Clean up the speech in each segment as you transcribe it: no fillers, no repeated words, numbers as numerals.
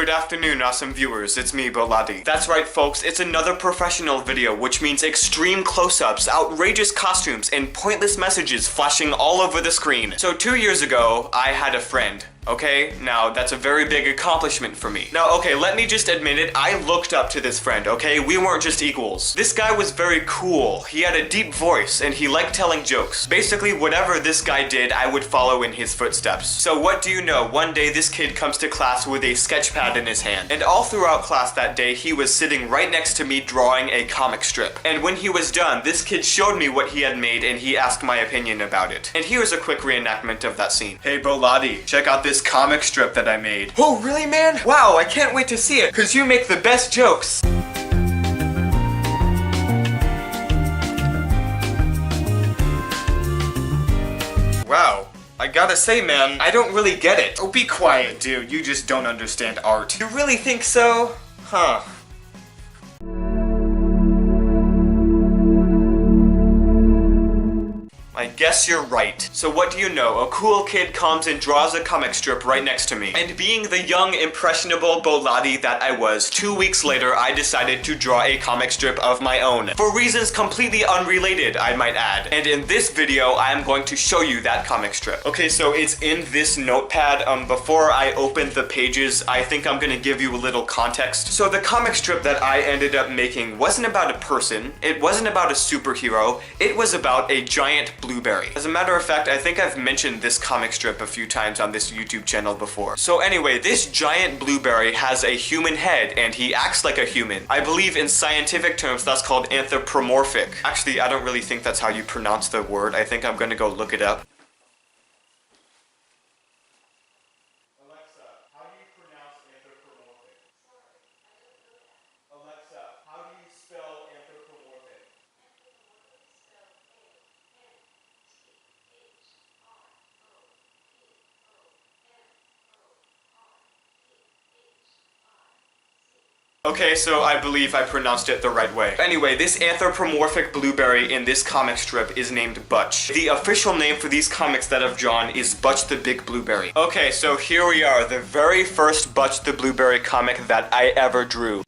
Good afternoon, awesome viewers. It's me, Boladi. That's right, folks. It's another professional video, which means extreme close-ups, outrageous costumes, and pointless messages flashing all over the screen. So 2 years ago, I had a friend. Okay, now that's a very big accomplishment for me. Now, okay, let me just admit it, I looked up to this friend, okay? We weren't just equals. This guy was very cool. He had a deep voice, and he liked telling jokes. Basically, whatever this guy did, I would follow in his footsteps. So what do you know? One day, this kid comes to class with a sketch pad in his hand. And all throughout class that day, he was sitting right next to me drawing a comic strip. And when he was done, this kid showed me what he had made, and he asked my opinion about it. And here's a quick reenactment of that scene. Hey, Boladi, check out this comic strip that I made. Oh, really, man? Wow, I can't wait to see it, because you make the best jokes. Wow. I gotta say, man, I don't really get it. Oh, be quiet, dude. You just don't understand art. You really think so? Huh. I guess you're right. So what do you know? A cool kid comes and draws a comic strip right next to me. And being the young, impressionable Boladi that I was, 2 weeks later I decided to draw a comic strip of my own. For reasons completely unrelated, I might add. And in this video, I am going to show you that comic strip. Okay, so it's in this notepad. Before I open the pages, I think I'm gonna give you a little context. So the comic strip that I ended up making wasn't about a person. It wasn't about a superhero. It was about a giant blueberry. As a matter of fact, I think I've mentioned this comic strip a few times on this YouTube channel before. So anyway, this giant blueberry has a human head and he acts like a human. I believe in scientific terms that's called anthropomorphic. Actually, I don't really think that's how you pronounce the word. I think I'm gonna go look it up. Alexa, how do you pronounce anthropomorphic? Alexa, how do you spell anthropomorphic? Okay, so I believe I pronounced it the right way. Anyway, this anthropomorphic blueberry in this comic strip is named Butch. The official name for these comics that I've drawn is Butch the Big Blueberry. Okay, so here we are, the very first Butch the Blueberry comic that I ever drew.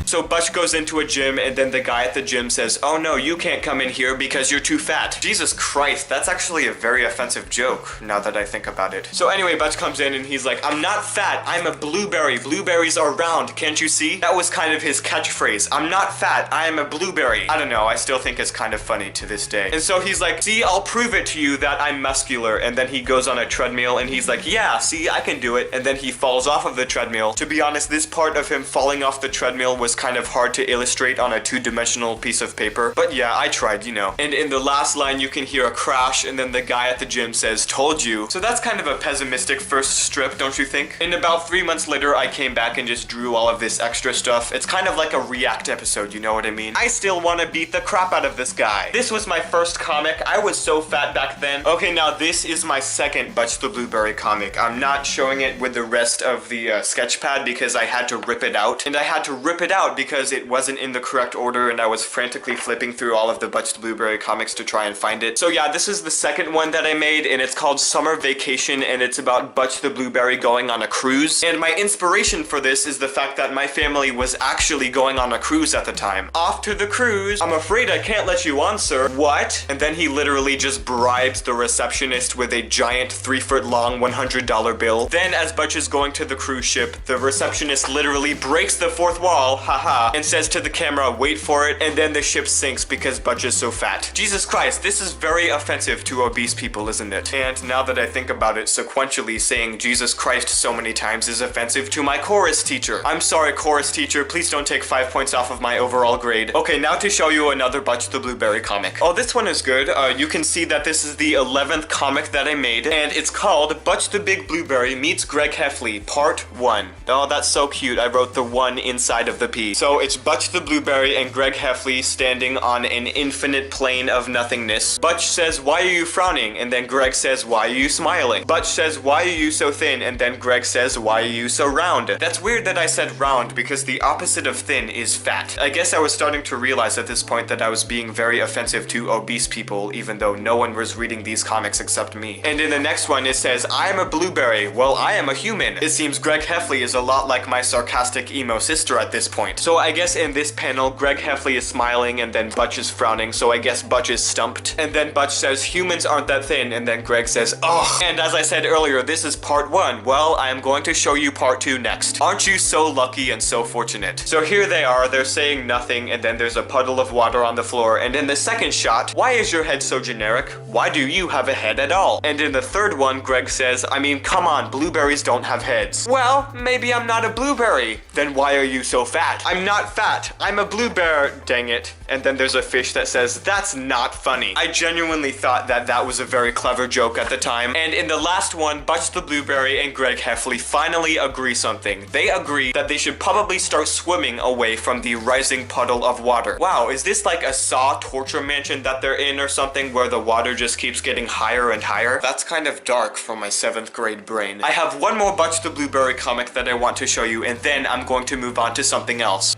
So Butch goes into a gym and then the guy at the gym says, "Oh no, you can't come in here because you're too fat." Jesus Christ, that's actually a very offensive joke, now that I think about it. So anyway, Butch comes in and he's like, "I'm not fat, I'm a blueberry. Blueberries are round, can't you see?" That was kind of his catchphrase. "I'm not fat, I am a blueberry." I don't know, I still think it's kind of funny to this day. And so he's like, "See, I'll prove it to you that I'm muscular." And then he goes on a treadmill and he's like, "Yeah, see, I can do it." And then he falls off of the treadmill. To be honest, this part of him falling off the treadmill was kind of hard to illustrate on a two-dimensional piece of paper. But yeah, I tried, you know. And in the last line, you can hear a crash, and then the guy at the gym says, "Told you." So that's kind of a pessimistic first strip, don't you think? And about 3 months later, I came back and just drew all of this extra stuff. It's kind of like a react episode, you know what I mean? I still want to beat the crap out of this guy. This was my first comic. I was so fat back then. Okay, now this is my second Butch the Blueberry comic. I'm not showing it with the rest of the sketch pad because I had to rip it out. And I had to rip it out because it wasn't in the correct order and I was frantically flipping through all of the Butch the Blueberry comics to try and find it. So yeah, this is the second one that I made and it's called Summer Vacation and it's about Butch the Blueberry going on a cruise. And my inspiration for this is the fact that my family was actually going on a cruise at the time. "Off to the cruise. I'm afraid I can't let you on, sir." "What?" And then he literally just bribes the receptionist with a giant 3-foot-long $100 bill. Then as Butch is going to the cruise ship, the receptionist literally breaks the fourth wall, haha, and says to the camera, "Wait for it," and then the ship sinks because Butch is so fat. Jesus Christ, this is very offensive to obese people, isn't it? And now that I think about it, sequentially saying Jesus Christ so many times is offensive to my chorus teacher. I'm sorry, chorus teacher, please don't take 5 points off of my overall grade. Okay, now to show you another Butch the Blueberry comic. Oh, this one is good. You can see that this is the 11th comic that I made, and it's called Butch the Big Blueberry Meets Greg Heffley, Part 1. Oh, that's so cute. I wrote the 1 inside of the P. be. So it's Butch the Blueberry and Greg Heffley standing on an infinite plane of nothingness. Butch says, "Why are you frowning?" And then Greg says, "Why are you smiling?" Butch says, "Why are you so thin?" And then Greg says, "Why are you so round?" That's weird that I said round because the opposite of thin is fat. I guess I was starting to realize at this point that I was being very offensive to obese people, even though no one was reading these comics except me. And in the next one it says, "I am a blueberry. Well, I am a human." It seems Greg Heffley is a lot like my sarcastic emo sister at this point. So I guess in this panel, Greg Heffley is smiling and then Butch is frowning, so I guess Butch is stumped. And then Butch says, "Humans aren't that thin," and then Greg says, "Ugh." And as I said earlier, this is part 1. Well, I am going to show you part 2 next. Aren't you so lucky and so fortunate? So here they are, they're saying nothing, and then there's a puddle of water on the floor, and in the second shot, "Why is your head so generic? Why do you have a head at all?" And in the third one, Greg says, "I mean, come on, blueberries don't have heads." "Well, maybe I'm not a blueberry." "Then why are you so fat?" "I'm not fat, I'm a blueberry." Dang it. And then there's a fish that says, "That's not funny." I genuinely thought that that was a very clever joke at the time. And in the last one, Butch the Blueberry and Greg Heffley finally agree something. They agree that they should probably start swimming away from the rising puddle of water. Wow, is this like a Saw torture mansion that they're in or something where the water just keeps getting higher and higher? That's kind of dark for my 7th grade brain. I have one more Butch the Blueberry comic that I want to show you, and then I'm going to move on to something else.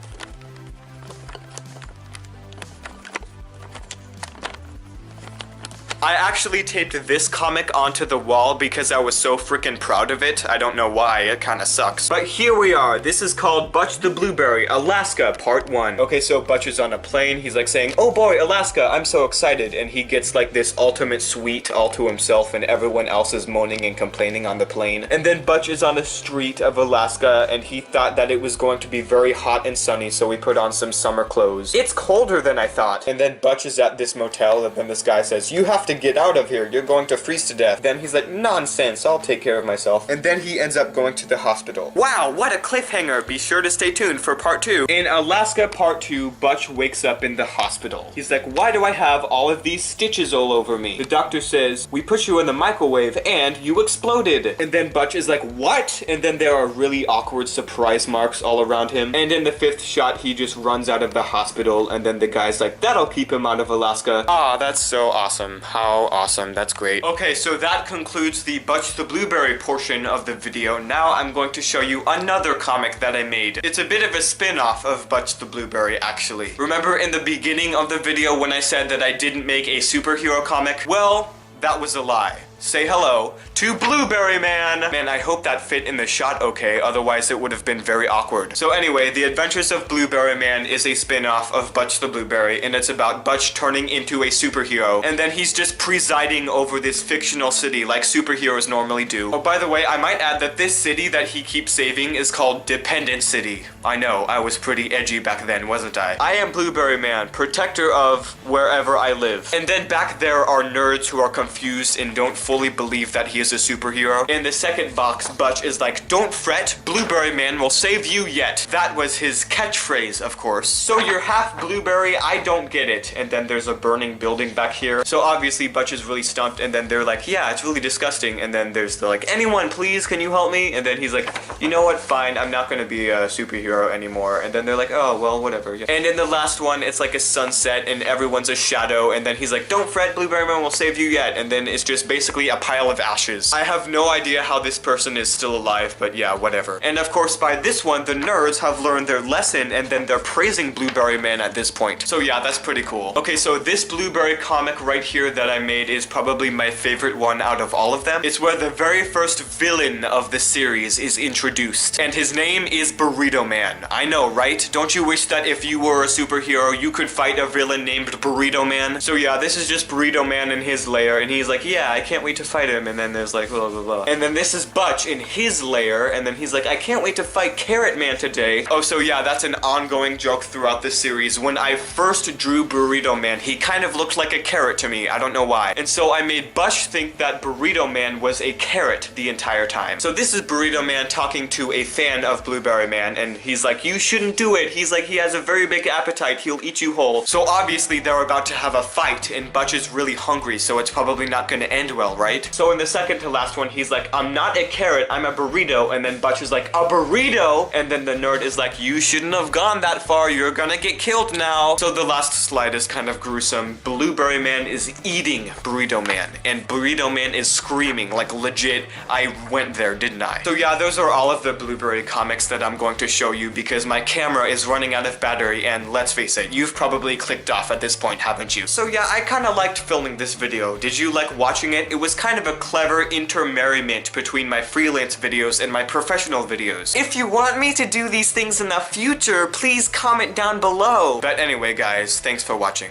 I actually taped this comic onto the wall because I was so freaking proud of it. I don't know why, it kinda sucks. But here we are. This is called Butch the Blueberry, Alaska, Part 1. Okay, so Butch is on a plane. He's like saying, "Oh boy, Alaska, I'm so excited." And he gets like this ultimate suite all to himself and everyone else is moaning and complaining on the plane. And then Butch is on the street of Alaska and he thought that it was going to be very hot and sunny, so he put on some summer clothes. It's colder than I thought. And then Butch is at this motel and then this guy says, "You have to get out of here, you're going to freeze to death." Then he's like, "Nonsense, I'll take care of myself." And then he ends up going to the hospital. Wow, what a cliffhanger. Be sure to stay tuned for part 2. In Alaska Part 2, Butch wakes up in the hospital. He's like, "Why do I have all of these stitches all over me?" The doctor says, "We put you in the microwave and you exploded." And then Butch is like, "What?" And then there are really awkward surprise marks all around him. And in the 5th shot, he just runs out of the hospital and then the guy's like, "That'll keep him out of Alaska." Ah, that's so awesome. How awesome, that's great. Okay, so that concludes the Butch the Blueberry portion of the video. Now I'm going to show you another comic that I made. It's a bit of a spin-off of Butch the Blueberry, actually. Remember in the beginning of the video when I said that I didn't make a superhero comic? Well, that was a lie. Say hello to Blueberry Man. Man, I hope that fit in the shot okay, otherwise it would have been very awkward. So anyway, The Adventures of Blueberry Man is a spin-off of Butch the Blueberry, and it's about Butch turning into a superhero, and then he's just presiding over this fictional city like superheroes normally do. Oh, by the way, I might add that this city that he keeps saving is called Dependent City. I know, I was pretty edgy back then, wasn't I? I am Blueberry Man, protector of wherever I live. And then back there are nerds who are confused and don't fully believe that he is a superhero. In the second box, Butch is like, "Don't fret, Blueberry Man will save you yet." That was his catchphrase, of course. "So you're half blueberry? I don't get it." And then there's a burning building back here. So obviously Butch is really stumped, and then they're like, "Yeah, it's really disgusting." And then there's the like, "Anyone please, can you help me?" And then he's like, "You know what, fine, I'm not gonna be a superhero anymore." And then they're like, "Oh, well, whatever." And in the last one, it's like a sunset and everyone's a shadow, and then he's like, "Don't fret, Blueberry Man will save you yet." And then it's just basically a pile of ashes. I have no idea how this person is still alive, but yeah, whatever. And of course, by this one, the nerds have learned their lesson, and then they're praising Blueberry Man at this point. So yeah, that's pretty cool. Okay, so this Blueberry comic right here that I made is probably my favorite one out of all of them. It's where the very first villain of the series is introduced, and his name is Burrito Man. I know, right? Don't you wish that if you were a superhero, you could fight a villain named Burrito Man? So yeah, this is just Burrito Man in his lair, and he's like, "Yeah, I can't wait to fight him." And then there's like blah blah blah. And then this is Butch in his lair, and then he's like, "I can't wait to fight Carrot Man today." Oh, so yeah, that's an ongoing joke throughout the series. When I first drew Burrito Man, he kind of looked like a carrot to me. I don't know why. And so I made Butch think that Burrito Man was a carrot the entire time. So this is Burrito Man talking to a fan of Blueberry Man, and he's like, "You shouldn't do it." He's like, "He has a very big appetite. He'll eat you whole." So obviously they're about to have a fight, and Butch is really hungry, so it's probably not going to end well, right? So in the second to last one, he's like, I'm not a carrot, I'm a burrito. And then Butch is like, a burrito? And then the nerd is like, you shouldn't have gone that far, you're gonna get killed now. So the last slide is kind of gruesome. Blueberry Man is eating Burrito Man, and Burrito Man is screaming, like legit, I went there, didn't I? So yeah, those are all of the Blueberry comics that I'm going to show you because my camera is running out of battery, and let's face it, you've probably clicked off at this point, haven't you? So yeah, I kind of liked filming this video. Did you like watching it? It was kind of a clever intermarryment between my freelance videos and my professional videos. If you want me to do these things in the future, please comment down below. But anyway guys, thanks for watching.